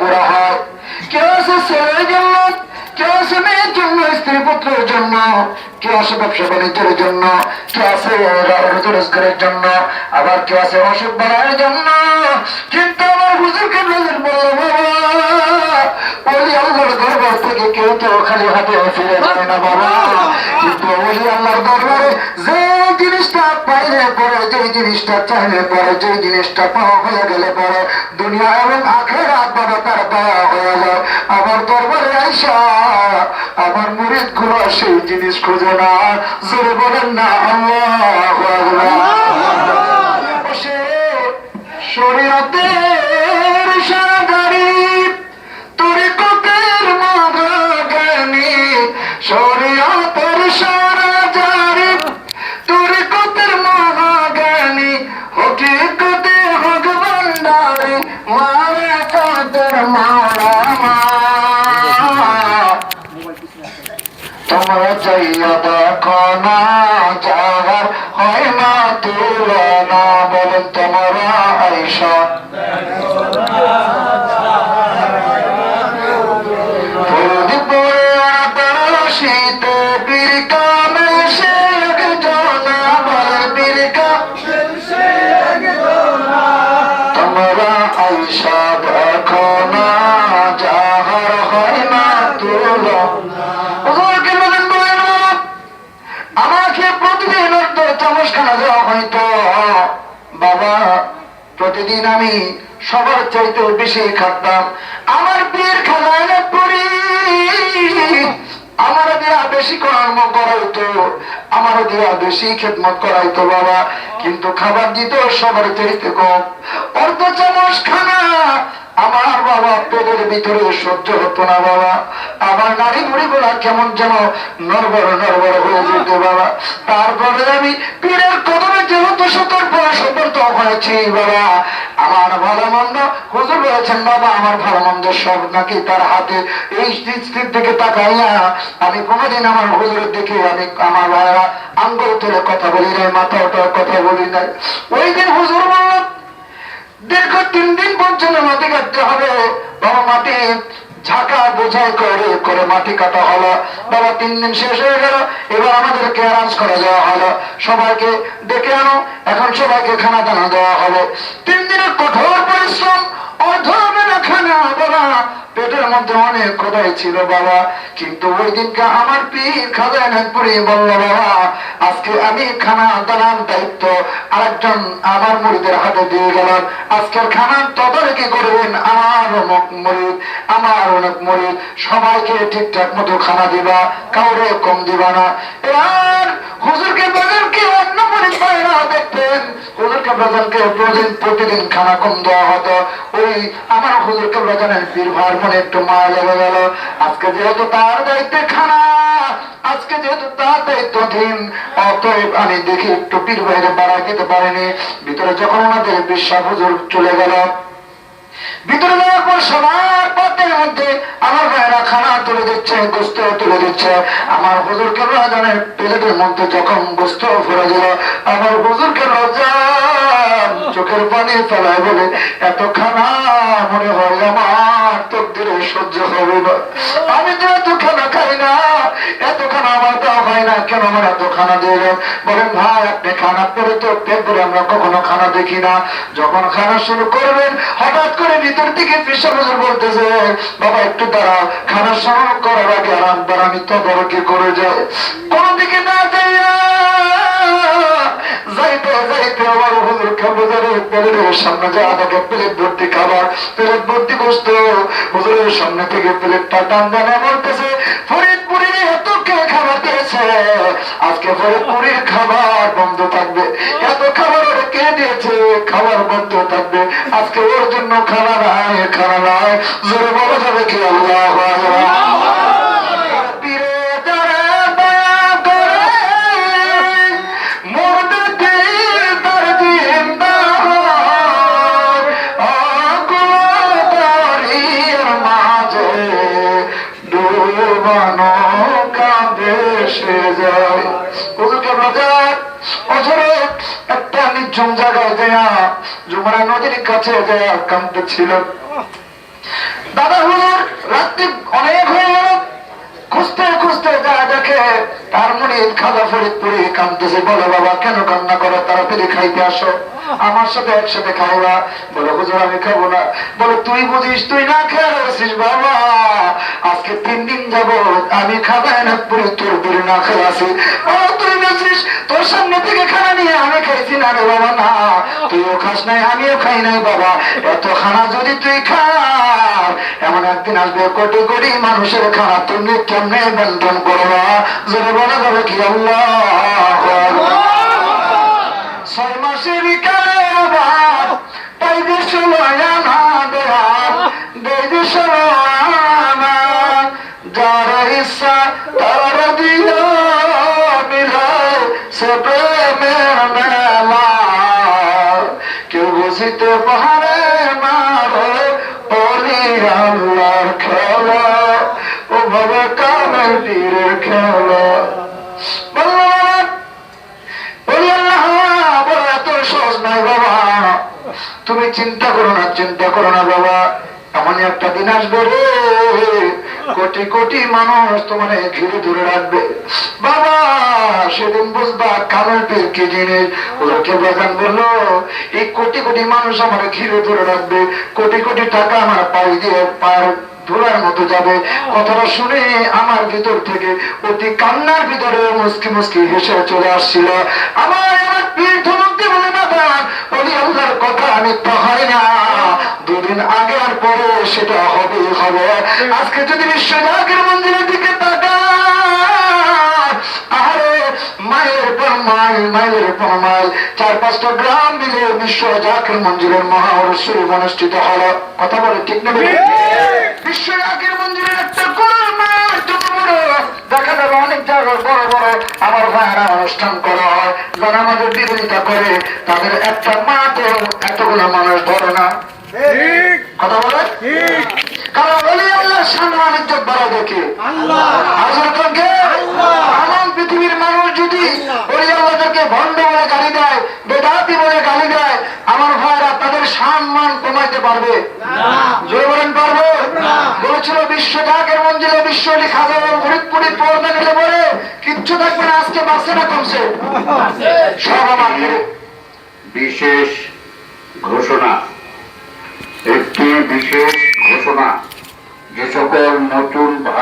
পুরা হয়। কেউ আছে ছেলের জন্য, কেউ আছে মেয়ের জন্য, স্ত্রী পুত্রের জন্য, কেউ আছে ব্যবসা বাণিজ্যের জন্য, কেউ আছে রোজগারের জন্য, আবার কেউ আছে অসুখ বাড়ার জন্য। কিন্তু আমার হুজুরকে বললেন, বলবো ওলি আল্লাহর দরবার থেকে কেউ তো খালি হাতে ফিরে যাবে না বাবা। কিন্তু ওলি আল্লাহর দরবারে যে জিনিসটা পাইলে পরে, যে জিনিসটা চাইলে পরে, যে জিনিসটা পাওয়া হয়ে গেলে পরে দুনিয়া এবং আখিরাত বাবা তার পাওয়া হয়ে যায়। আমার দরবারে আইসা আমার মুরিদ গুলো সেই জিনিস খুঁজে না। জোরে বলেন না আল্লাহু আকবার। শরীয়তের সাদারি তরিকতের মহাজ্ঞানী, শরীয়তের সারাজারি তরিকতের মহাজ্ঞানী, হকিকতে হক ভান্ডারি মারিফতের মাওলানা। তোমরা যাইয়া দেখো না যাওয়ার হয় না তুলনা। বলেন তোমরা আইসা শীতে বীরকা মেশে একজনা, বলে বীরকা তোমরা আইসা দেখো না যাহার হয় না তুলনা। আমাকে প্রতিদিন চামচ খানা দেওয়া হয়তো বাবা, প্রতিদিন আমি সবার চাইতে বেশি খাটতাম। আমার বিয়ের খানায় পড়ি, আমার দেয়া বেশি কর্ম করাইতো, আমার দেয়া বেশি খেদমত করাইতো বাবা। কিন্তু খাবার দিত সবার চাইতে কম। অর্ধ চামচ খানা আমার বাবা পেটের ভিতরে সহ্য হতো না বাবা। আমার নারী বুড়ি গুলা কেমন যেন নরবর নরবর হয়ে যেত বাবা। তারপরে আমি পীরের কদমে যেহেতু সতর্ক হয়েছি বাবা, আমার ভালো মন্দ হুজুর বলেছেন বাবা, আমার ভালো মন্দ সব নাকি তার হাতে। এই স্থির দিকে তাকাইয়া আমি কোনোদিন আমার হুজুরের দিকে আমি আমার ভাইরা আঙ্গুল তুলে কথা বলি নাই, মাথা ওঠার কথা বলি নাই। ওই দিন হুজুর বললাম দীর্ঘ 3 দিন পর্যন্ত মাটি কাটতে হবে বাবা। মাটি ঝাঁকা বোঝাই করে করে মাটি কাটা হলো বাবা। 3 দিন শেষ হয়ে গেল, এবার আমাদেরকে অ্যারেঞ্জ করে দেওয়া হলো, সবাইকে ডেকে আনো, এখন সবাইকে খানা দানা দেওয়া হবে। 3 দিনের কঠোর পরিশ্রম, অধমেনা খানা বাবা। পেটের মধ্যে অনেক খোদাই ছিল বাবা। কিন্তু ওই দিনকে আমার পীর খাজা নাগপুরি বলল বাবা, আজকে আমি খানা দানার দায়িত্ব আরেকজন আমার মুরিদের হাতে দিয়ে গেলাম। আজকের খানার তদারকি করবেন আমার মুরিদ, আমার অনেক মুরিদ। সবাইকে ঠিকঠাক মতো খানা দিবা, কাউরে কম দিবা না। এবার হুজুরকে বাজারকে অন্য মুরিদ ভাইরা দেখতেন, হুজুরকে বাজারকে প্রতিদিন খানা কম দেওয়া হতো। ওই আমার হুজুরকে বাজারের পীর ভাইয়ের মনে একটু মায়া লেগে গেল। আজকে যেহেতু তার দায়িত্বে খানা, আজকে যেহেতু তার দায়িত্বধীন, অতএব আমি দেখি একটু পীর ভাইরে বাড়াই দিতে পারিনি। ভিতরে যখন ওনাদের বিশ্বাস হুজুর চলে গেল, ভিতরে যাওয়ার পর সবার পথের মধ্যে আমার ভাইরা খানা তুলে দিচ্ছে, গোস্ত তুলে দিচ্ছে। আমার হুজুরকে রাজানের প্লেটের মধ্যে যখন গোস্ত ভরে দিল, আমার হুজুরকে রাজা চোখের পানি ফেলায় বলে, এত খানা মনে হয় আমার তকদিরে সহ্য হবে না। আমি তো এত খানা খাই না, এত খানা আমার দেওয়া হয় না, কেন আমার এত খানা দিলেন? বলেন ভাই আপনি খানা পরে তো পেট করে আমরা কখনো খানা দেখি না। যখন খানা শুরু করবেন হঠাৎ করে ভিতর থেকে পেশাব বলতেছে, বাবা একটু দাঁড়াও, খানা শুরু করার আগে আরাম দ্বারা আমি তদারকি করে যাই। কোন দিকে না যাইয়া যাইতে যাইতে আমার হুজুর খাবারের প্লেটের সামনে যা আমাকে প্লেট ভর্তি খাবার, প্লেট ভর্তি বসত। হুজুরের সামনে থেকে প্লেটটা টান টানে বলতেছে, ফরিদপুরের এত কে খাবার দিয়েছে, আজকে ফরিদপুরের খাবার বন্ধ থাকবে। এত খাবার ওরা কে দিয়েছে, খাবার বন্ধ থাকবে। আজকে ওর জন্য খানা নাই, খানা নাই। জোরে বলা যাবে কি আল্লাহু আকবার। একটা নির্জন জায়গায় দেয়া যমুনা নদীর কাছে দেয়া কান্দে ছিল। দাদা হুজুর রাত্রি অনেক হয়ে গেল, খুঁজতে খুঁজতে যা দেখে তার মুরিদ খাজা ফরিদপুরে কাঁদতেছে। বলে বাবা কেন কান্না করো, তাড়াতাড়ি খাইতে আসো, আমার সাথে একসাথে খাইবা। বলে হুজুর আমি খাবো না। বলে তুই বুঝিস, তুই না খেয়ে রয়েছিস বাবা, আজকে 3 দিন যাব আমি খাবাই না পুরো তোর পুরে না খেয়ে আসি। তুই বুঝিস, তোর সামনে থেকে খানা নিয়ে আমি খাইছি না রে বাবা, না তুইও খাস নাই আমিও খাই নাই বাবা, এত খানা যদি তুই খাস এমন একদিন আসবে কোটি কোটি মানুষের খানা তুমি কেমনে বন্টন করবা। জোরে বলা যাবে কি আল্লাহ। 6 মাসের কালের অভাব তাই দেশ লয়ানা দেয়ার দেশ লয়ানা, যার ইচ্ছা তার দিও মিলায় সে প্রেমের মেলা, কেউ বুঝিতে পারে না রে ওলি আল্লাহর খেলা, ও বাবা কামের তীরের খেলা। তুমি চিন্তা করো না, চিন্তা করো না বাবা, এমন একটা দিন আসবে রে কোটি কোটি মানুষ তোমার ঘিরে ধরে রাখবে বাবা, সেদিন বুঝবা কামের পীর কি জিনিস। ওদেরকে বেজান বললো এই কোটি কোটি মানুষ আমার ঘিরে ধরে রাখবে, কোটি কোটি টাকা আমার পাই দিয়ে পার ধুলার মতো যাবে। কথাটা শুনে আমার ভিতর থেকে অতি কান্নার ভিতরে মুসকি মুসকি হেসে চলে আসছিল। আমার পীর ধমকতে বলে বাবা ওলি আল্লাহর কথা মিথ্যা হয় না, 2 দিন আগে আর পরে সেটা হবে হবে। আজকে যদি বিশ্ব জাকির মন্দিরের দিকে তাকায়, আরে মাইলের পর মাইল মাইলের পর মাইল 4-5টা গ্রাম মিলে বিশ্ব জাকির মন্দিরের মহাউরুস শরীফ অনুষ্ঠিত হলো। কথা বলে ঠিক না? বিশ্ব জাকির মন্দিরের একটা কোন মাঠ দেখা যাবে অনেক জায়গায় বড় বড় আমার ভাইয়েরা অনুষ্ঠান করা হয়, যারা আমাদের বিরোধিতা করে তাদের একটা মাঠে এতগুলো মানুষ ধরে না। কথা বলে কারণ ওলি আল্লাহর সম্মান ইজ্জত বাড়ায় দেখে আমার পৃথিবীর মানুষ যদি ওলি আল্লাহকে ভণ্ড বলে গালি দেয়, বেদাতি বলে গালি দেয়, আমার ভাইরা তাদের সম্মান কমাইতে পারবে? জোরে বলেন পারবে? বলেছিল বিশ্ব জাকের মন্দিরে বিশ্ব খাজা ফরিদপুরি পর্দা নিলে বলে কিচ্ছু থাকবে না, আজকে বাঁচছে না কমছে সব আমার। বিশেষ ঘোষণা, একটি বিশেষ ঘোষণা, যে সকল নতুন